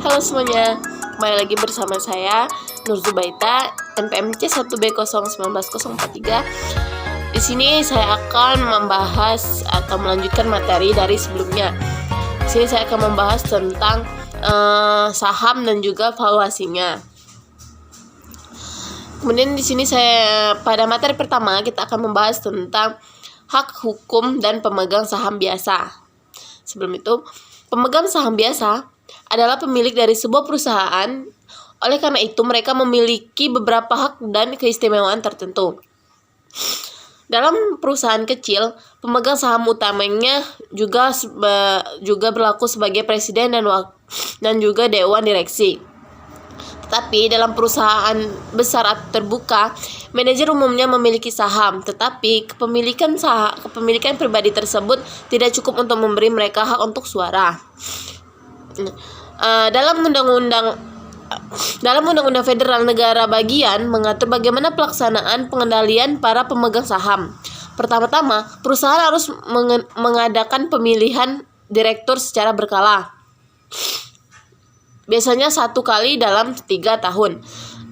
Halo semuanya, kembali lagi bersama saya Nur Zubaita, NPMC 1B0191043. Di sini saya akan membahas atau melanjutkan materi dari sebelumnya. Di sini saya akan membahas tentang saham dan juga valuasinya. Kemudian di sini pada materi pertama kita akan membahas tentang hak hukum dan pemegang saham biasa. Sebelum itu, pemegang saham biasa adalah pemilik dari sebuah perusahaan. Oleh karena itu, mereka memiliki beberapa hak dan keistimewaan tertentu. Dalam perusahaan kecil, pemegang saham utamanya juga berlaku sebagai presiden dan juga dewan direksi. Tetapi dalam perusahaan besar atau terbuka, manajer umumnya memiliki saham, tetapi kepemilikan pribadi tersebut tidak cukup untuk memberi mereka hak untuk suara. Dalam Undang-Undang Federal Negara Bagian mengatur bagaimana pelaksanaan pengendalian para pemegang saham. Pertama-tama, perusahaan harus mengadakan pemilihan direktur secara berkala, biasanya 1 kali dalam 3 tahun.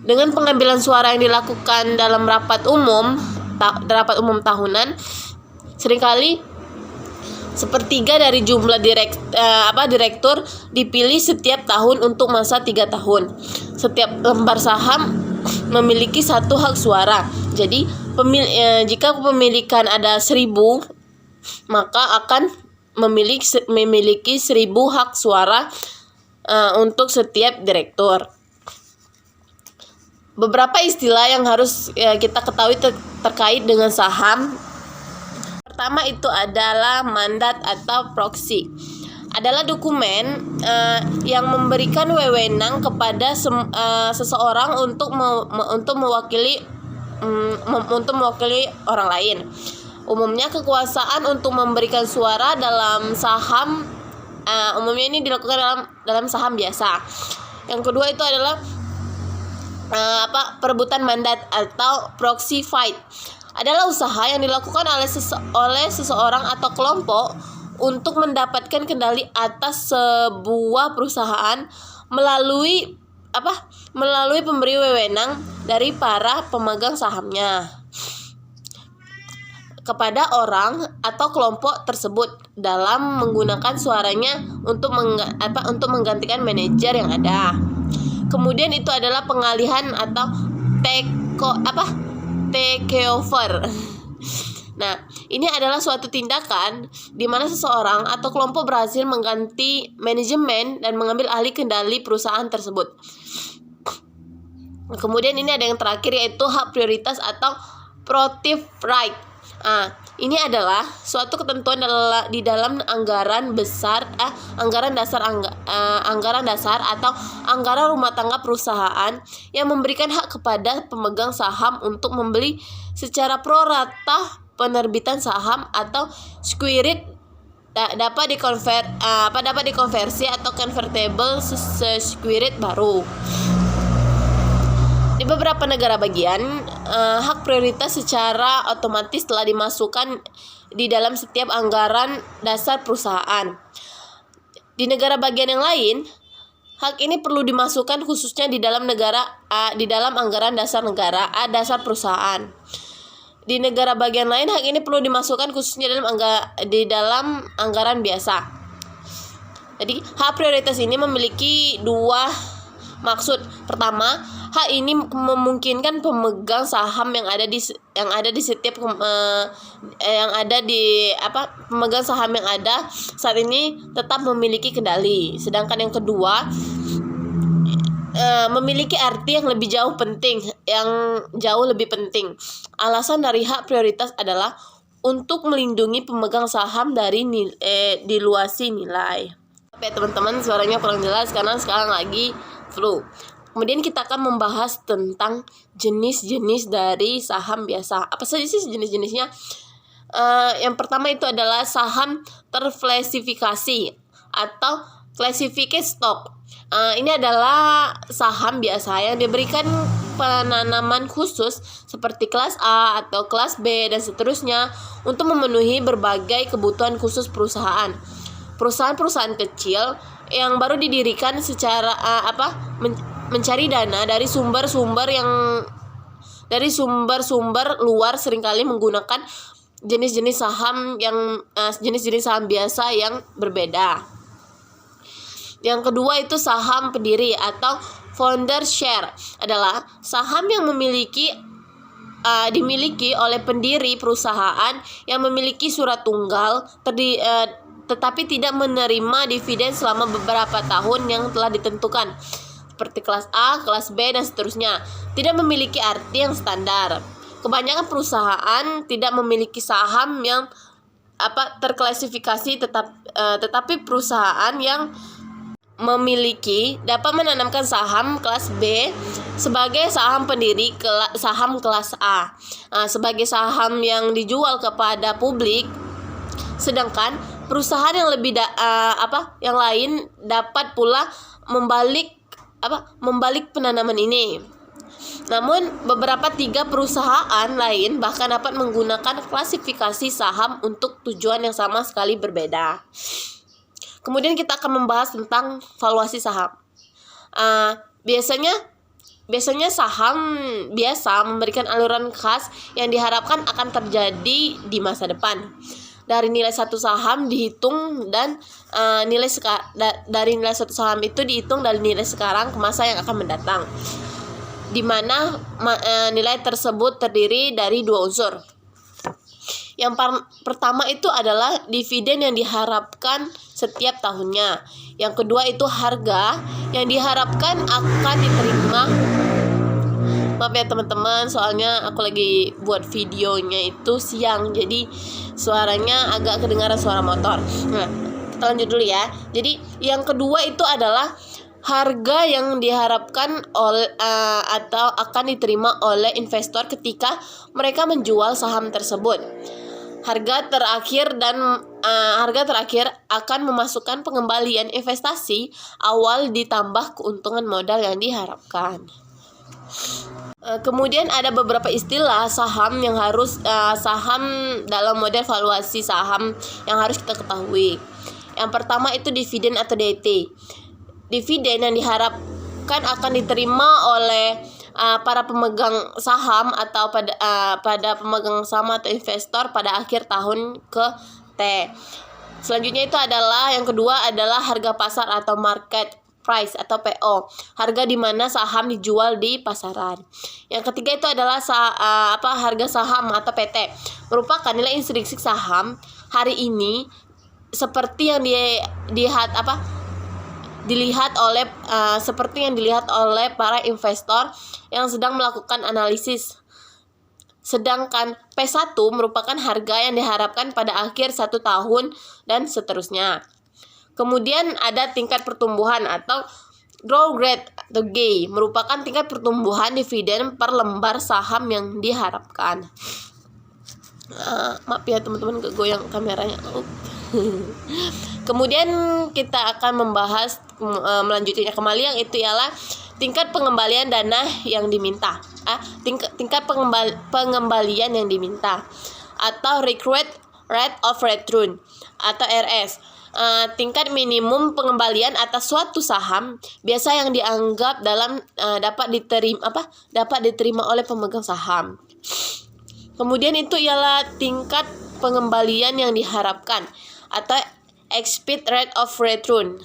Dengan pengambilan suara yang dilakukan dalam rapat umum tahunan, seringkali sepertiga dari jumlah direktur dipilih setiap tahun untuk masa 3 tahun. Setiap lembar saham memiliki 1 hak suara. Jadi jika kepemilikan ada 1000, maka akan memiliki 1000 hak suara untuk setiap direktur. Beberapa istilah yang harus kita ketahui terkait dengan saham. Pertama itu adalah mandat atau proxy. Adalah dokumen yang memberikan wewenang kepada seseorang untuk mewakili orang lain. Umumnya kekuasaan untuk memberikan suara dalam saham, umumnya ini dilakukan dalam saham biasa. Yang kedua itu adalah perebutan mandat atau proxy fight. Adalah usaha yang dilakukan oleh seseorang atau kelompok untuk mendapatkan kendali atas sebuah perusahaan melalui pemberi wewenang dari para pemegang sahamnya kepada orang atau kelompok tersebut dalam menggunakan suaranya untuk menggantikan manajer yang ada. Kemudian itu adalah pengalihan atau takeover. Nah, ini adalah suatu tindakan di mana seseorang atau kelompok berhasil mengganti manajemen dan mengambil alih kendali perusahaan tersebut. Kemudian ini ada yang terakhir, yaitu hak prioritas atau prerogative right. Ini adalah suatu ketentuan di dalam anggaran dasar atau anggaran rumah tangga perusahaan yang memberikan hak kepada pemegang saham untuk membeli secara pro rata penerbitan saham atau security dapat dikonversi atau convertible security baru. Di beberapa negara bagian, hak prioritas secara otomatis telah dimasukkan di dalam setiap anggaran dasar perusahaan. Di negara bagian yang lain, hak ini perlu dimasukkan khususnya di dalam anggaran dasar dasar perusahaan. Di negara bagian lain, hak ini perlu dimasukkan khususnya di dalam anggaran biasa. Jadi, hak prioritas ini memiliki 2 maksud. Pertama, hak ini memungkinkan pemegang saham pemegang saham yang ada saat ini tetap memiliki kendali. Sedangkan yang kedua, memiliki arti yang jauh lebih penting. Alasan dari hak prioritas adalah untuk melindungi pemegang saham dari diluasi nilai. Oke teman-teman, suaranya kurang jelas karena sekarang lagi flu. Kemudian kita akan membahas tentang jenis-jenis dari saham biasa. Apa saja sih jenis-jenisnya? Yang pertama itu adalah saham terklasifikasi atau classified stock. Ini adalah saham biasa yang diberikan penanaman khusus seperti kelas A atau kelas B dan seterusnya untuk memenuhi berbagai kebutuhan khusus perusahaan. Perusahaan-perusahaan kecil yang baru didirikan secara mencari dana dari sumber-sumber luar seringkali menggunakan jenis-jenis saham biasa yang berbeda. Yang kedua itu saham pendiri atau founder share, adalah saham yang dimiliki oleh pendiri perusahaan yang memiliki surat tunggal tetapi tidak menerima dividen selama beberapa tahun yang telah ditentukan, seperti kelas A, kelas B, dan seterusnya. Tidak memiliki arti yang standar. Kebanyakan perusahaan tidak memiliki saham yang terklasifikasi, tetapi perusahaan yang memiliki dapat menanamkan saham kelas B sebagai saham pendiri saham kelas A sebagai saham yang dijual kepada publik, sedangkan perusahaan yang yang lain dapat pula membalik penanaman ini. Namun beberapa 3 perusahaan lain bahkan dapat menggunakan klasifikasi saham untuk tujuan yang sama sekali berbeda. Kemudian kita akan membahas tentang valuasi saham. Biasanya saham biasa memberikan aluran khas yang diharapkan akan terjadi di masa depan. Dari nilai satu saham dihitung dan dari nilai satu saham itu dihitung dari nilai sekarang ke masa yang akan mendatang, di mana nilai tersebut terdiri dari 2 unsur. Yang pertama itu adalah dividen yang diharapkan setiap tahunnya. Yang kedua itu harga yang diharapkan akan diterima. Maaf ya teman-teman, soalnya aku lagi buat videonya itu siang, jadi suaranya agak kedengaran suara motor. Nah, kita lanjut dulu ya. Jadi yang kedua itu adalah harga yang diharapkan atau akan diterima oleh investor ketika mereka menjual saham tersebut. Harga terakhir akan memasukkan pengembalian investasi awal ditambah keuntungan modal yang diharapkan. Kemudian ada beberapa istilah saham dalam model valuasi saham yang harus kita ketahui. Yang pertama itu dividen atau DT. Dividen yang diharapkan akan diterima oleh para pemegang saham atau pada pemegang saham atau investor pada akhir tahun ke-T. Selanjutnya itu adalah yang kedua adalah harga pasar atau market price atau PO, harga di mana saham dijual di pasaran. Yang ketiga itu adalah harga saham atau PT, merupakan nilai intrinsik saham hari ini seperti yang dilihat oleh para investor yang sedang melakukan analisis. Sedangkan P1 merupakan harga yang diharapkan pada akhir 1 tahun dan seterusnya. Kemudian ada tingkat pertumbuhan atau growth rate atau GAI, merupakan tingkat pertumbuhan dividen per lembar saham yang diharapkan. Maaf ya teman-teman, kegoyang kameranya. Kemudian kita akan membahas melanjutkannya kembali, yang itu ialah tingkat pengembalian dana yang diminta. Tingkat pengembalian yang diminta atau required rate of return atau RS. Tingkat minimum pengembalian atas suatu saham biasa yang dianggap dapat diterima oleh pemegang saham. Kemudian itu ialah tingkat pengembalian yang diharapkan atau expected rate of return,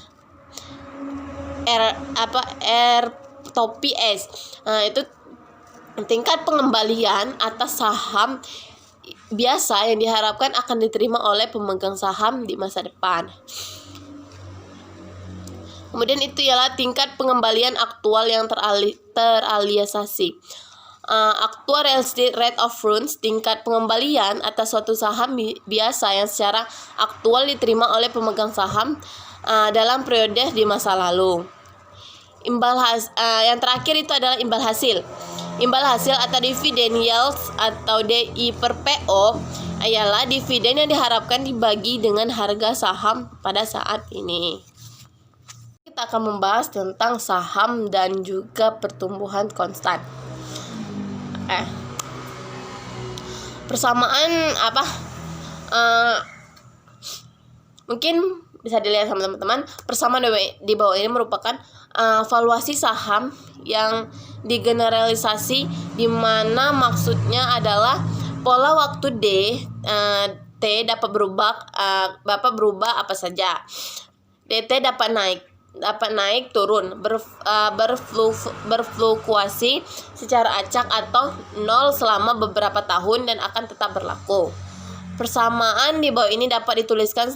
PS. Itu tingkat pengembalian atas saham biasa yang diharapkan akan diterima oleh pemegang saham di masa depan. Kemudian itu ialah tingkat pengembalian aktual yang terrealisasi. Actual realistic rate of return, tingkat pengembalian atas suatu saham biasa yang secara aktual diterima oleh pemegang saham dalam periode di masa lalu. Yang terakhir itu adalah imbal hasil. Imbal hasil atau dividen yield atau DI per PO ialah dividen yang diharapkan dibagi dengan harga saham pada saat ini. Kita akan membahas tentang saham dan juga pertumbuhan konstan. Persamaan apa? Mungkin bisa dilihat sama teman-teman. Persamaan di bawah ini merupakan valuasi saham yang digeneralisasi, di mana maksudnya adalah pola waktu T dapat berubah apa saja. DT dapat naik turun, berfluktuasi secara acak atau nol selama beberapa tahun dan akan tetap berlaku. Persamaan di bawah ini dapat dituliskan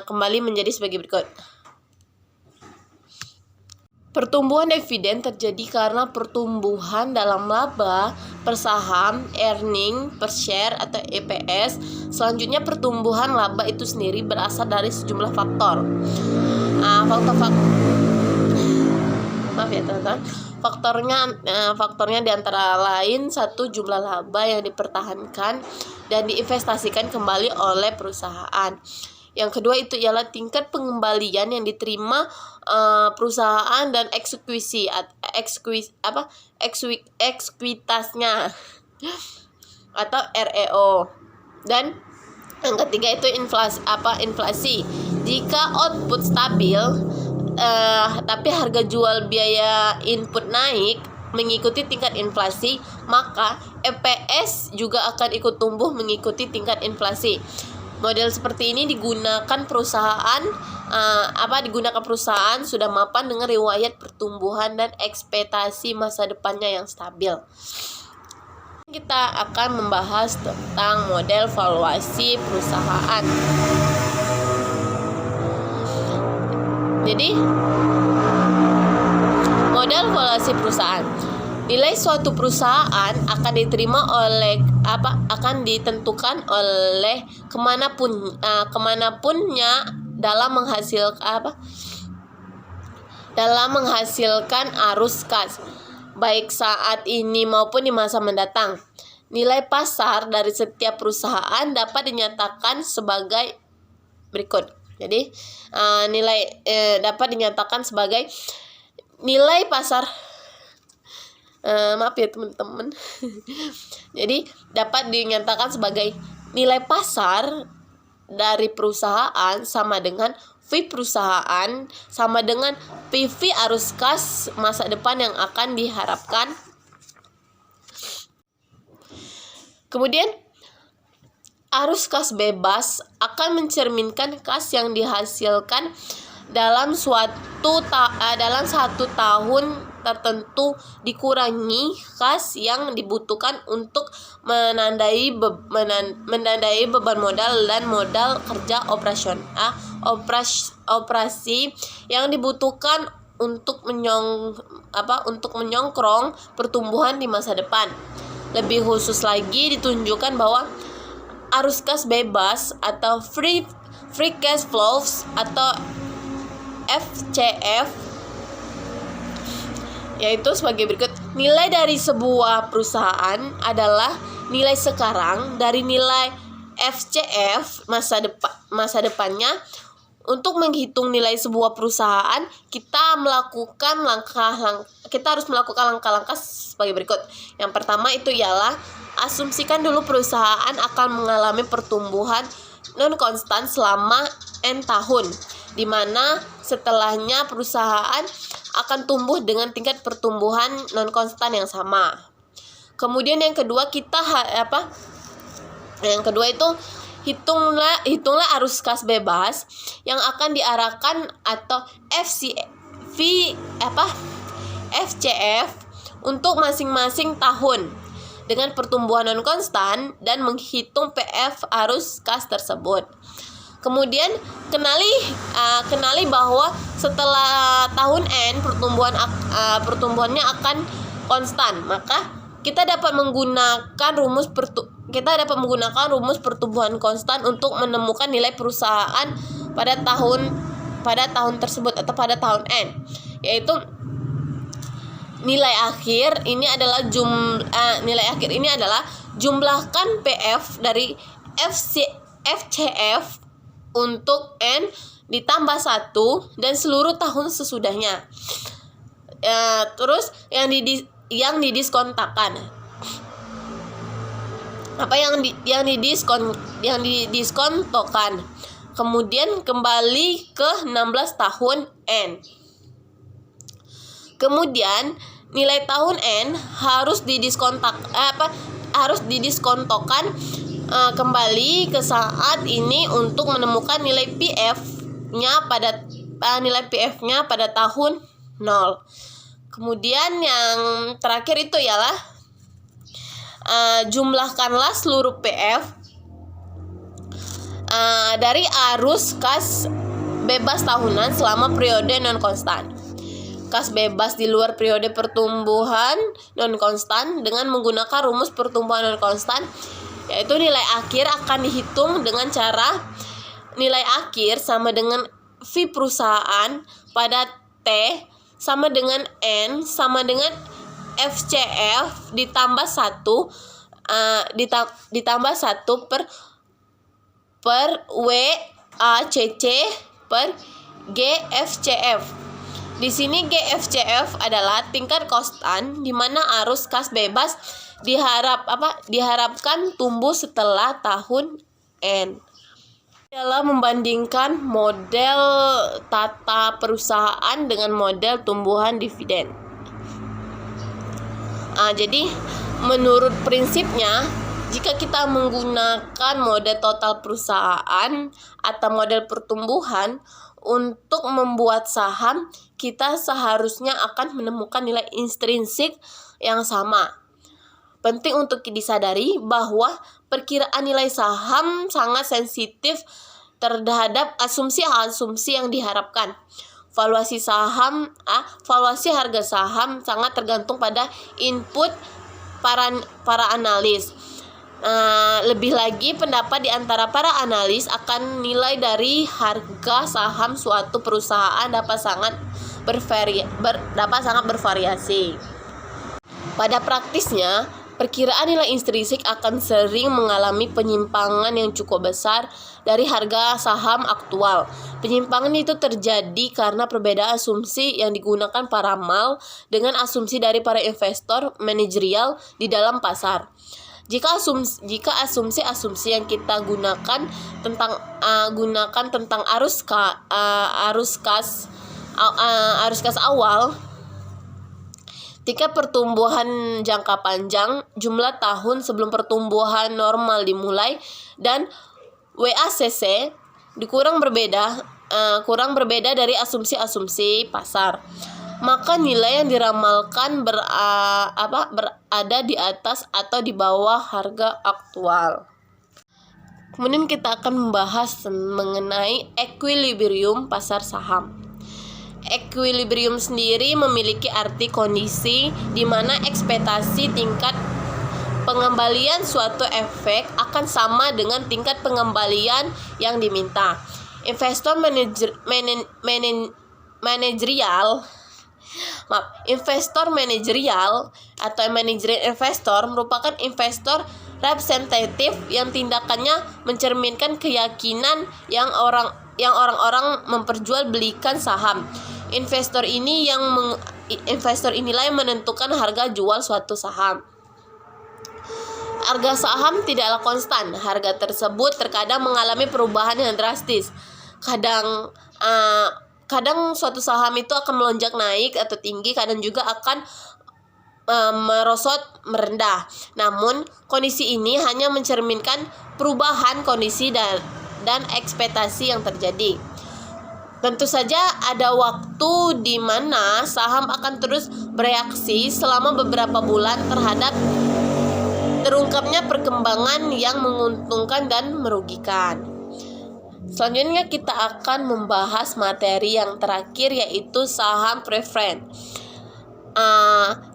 kembali menjadi sebagai berikut. Pertumbuhan dividen terjadi karena pertumbuhan dalam laba per saham, earning per share atau EPS. Selanjutnya, pertumbuhan laba itu sendiri berasal dari sejumlah faktor. Faktornya diantara lain: satu, jumlah laba yang dipertahankan dan diinvestasikan kembali oleh perusahaan. Yang kedua itu ialah tingkat pengembalian yang diterima perusahaan dan ekuitasnya atau REO. Dan yang ketiga itu inflasi. Jika output stabil tapi harga jual biaya input naik mengikuti tingkat inflasi, maka EPS juga akan ikut tumbuh mengikuti tingkat inflasi. Model seperti ini digunakan perusahaan sudah mapan dengan riwayat pertumbuhan dan ekspektasi masa depannya yang stabil. Kita akan membahas tentang model valuasi perusahaan. Jadi, model valuasi perusahaan. Nilai suatu perusahaan akan ditentukan oleh kemanapunnya dalam menghasilkan arus kas, baik saat ini maupun di masa mendatang. Nilai pasar dari setiap perusahaan dapat dinyatakan sebagai berikut. Jadi, dapat dinyatakan sebagai nilai pasar. Maaf ya teman-teman. Jadi dapat dinyatakan sebagai nilai pasar dari perusahaan sama dengan V perusahaan sama dengan PV arus kas masa depan yang akan diharapkan. Kemudian arus kas bebas akan mencerminkan kas yang dihasilkan dalam satu tahun tertentu dikurangi kas yang dibutuhkan untuk menandai beban modal dan modal kerja operasi yang dibutuhkan untuk menyongkrong pertumbuhan di masa depan. Lebih khusus lagi ditunjukkan bahwa arus kas bebas atau free cash flows atau FCF yaitu sebagai berikut. Nilai dari sebuah perusahaan adalah nilai sekarang dari nilai FCF masa depannya. Untuk menghitung nilai sebuah perusahaan, kita harus melakukan langkah-langkah sebagai berikut. Yang pertama itu ialah asumsikan dulu perusahaan akan mengalami pertumbuhan non konstan selama N tahun, di mana setelahnya perusahaan akan tumbuh dengan tingkat pertumbuhan non konstan yang sama. Kemudian yang kedua itu hitunglah arus kas bebas yang akan diarahkan atau FCF untuk masing-masing tahun dengan pertumbuhan non konstan dan menghitung PF arus kas tersebut. Kemudian kenali bahwa setelah tahun N pertumbuhannya akan konstan, maka kita dapat menggunakan rumus pertumbuhan konstan untuk menemukan nilai perusahaan pada tahun tersebut atau pada tahun N, yaitu nilai akhir ini adalah jumlahkan PF dari FCF untuk N ditambah 1 dan seluruh tahun sesudahnya. Terus yang didiskontakan. yang didiskontokan. Kemudian kembali ke 16 tahun N. Kemudian nilai tahun N harus didiskontokan kembali ke saat ini untuk menemukan nilai PF-nya pada tahun 0. Kemudian yang terakhir itu ialah jumlahkanlah seluruh PF dari arus kas bebas tahunan selama periode non konstan. Kas bebas di luar periode pertumbuhan non konstan dengan menggunakan rumus pertumbuhan non konstan, yaitu nilai akhir akan dihitung dengan cara nilai akhir sama dengan V perusahaan pada T sama dengan N sama dengan FCF ditambah 1 per WACC per GFCF. Di sini GFCF adalah tingkat konstan di mana arus kas bebas diharapkan tumbuh setelah tahun N. Dalam membandingkan model tata perusahaan dengan model tumbuhan dividen. Jadi menurut prinsipnya, jika kita menggunakan model total perusahaan atau model pertumbuhan untuk membuat saham, kita seharusnya akan menemukan nilai intrinsik yang sama. Penting untuk disadari bahwa perkiraan nilai saham sangat sensitif terhadap asumsi-asumsi yang diharapkan. Valuasi harga saham sangat tergantung pada input para analis. Lebih lagi, pendapat di antara para analis akan nilai dari harga saham suatu perusahaan dapat sangat bervariasi. Pada praktisnya, perkiraan nilai intrinsik akan sering mengalami penyimpangan yang cukup besar dari harga saham aktual. Penyimpangan itu terjadi karena perbedaan asumsi yang digunakan para mal dengan asumsi dari para investor manajerial di dalam pasar. Jika asumsi yang kita gunakan tentang arus kas awal, tingkat pertumbuhan jangka panjang, jumlah tahun sebelum pertumbuhan normal dimulai, dan WACC kurang berbeda dari asumsi-asumsi pasar, maka nilai yang diramalkan berada di atas atau di bawah harga aktual. Kemudian kita akan membahas mengenai equilibrium pasar saham. Equilibrium sendiri memiliki arti kondisi di mana ekspektasi tingkat pengembalian suatu efek akan sama dengan tingkat pengembalian yang diminta. Investor manajerial atau managerial investor merupakan investor representatif yang tindakannya mencerminkan keyakinan yang orang-orang memperjualbelikan saham. Investor inilah yang menentukan harga jual suatu saham. Harga saham tidaklah konstan. Harga tersebut terkadang mengalami perubahan yang drastis. Kadang suatu saham itu akan melonjak naik atau tinggi, kadang juga akan merosot merendah. Namun kondisi ini hanya mencerminkan perubahan kondisi dan ekspektasi yang terjadi. Tentu saja ada waktu di mana saham akan terus bereaksi selama beberapa bulan terhadap terungkapnya perkembangan yang menguntungkan dan merugikan. Selanjutnya kita akan membahas materi yang terakhir, yaitu saham preferen.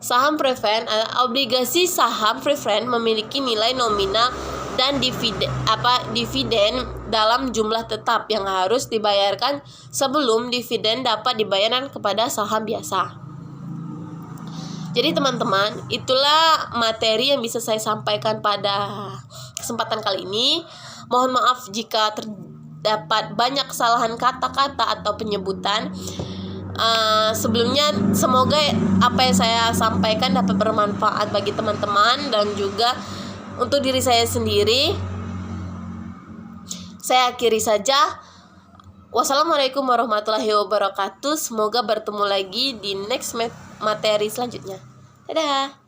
Saham preferen adalah obligasi saham preferen memiliki nilai nominal dan dividen dalam jumlah tetap yang harus dibayarkan sebelum dividen dapat dibayarkan kepada saham biasa. Jadi teman-teman, itulah materi yang bisa saya sampaikan pada kesempatan kali ini. Mohon maaf jika terdapat banyak kesalahan kata-kata atau penyebutan. Sebelumnya, semoga apa yang saya sampaikan dapat bermanfaat bagi teman-teman dan juga Untuk diri saya sendiri, saya akhiri saja. Wassalamualaikum warahmatullahi wabarakatuh. Semoga bertemu lagi di next materi selanjutnya. Dadah.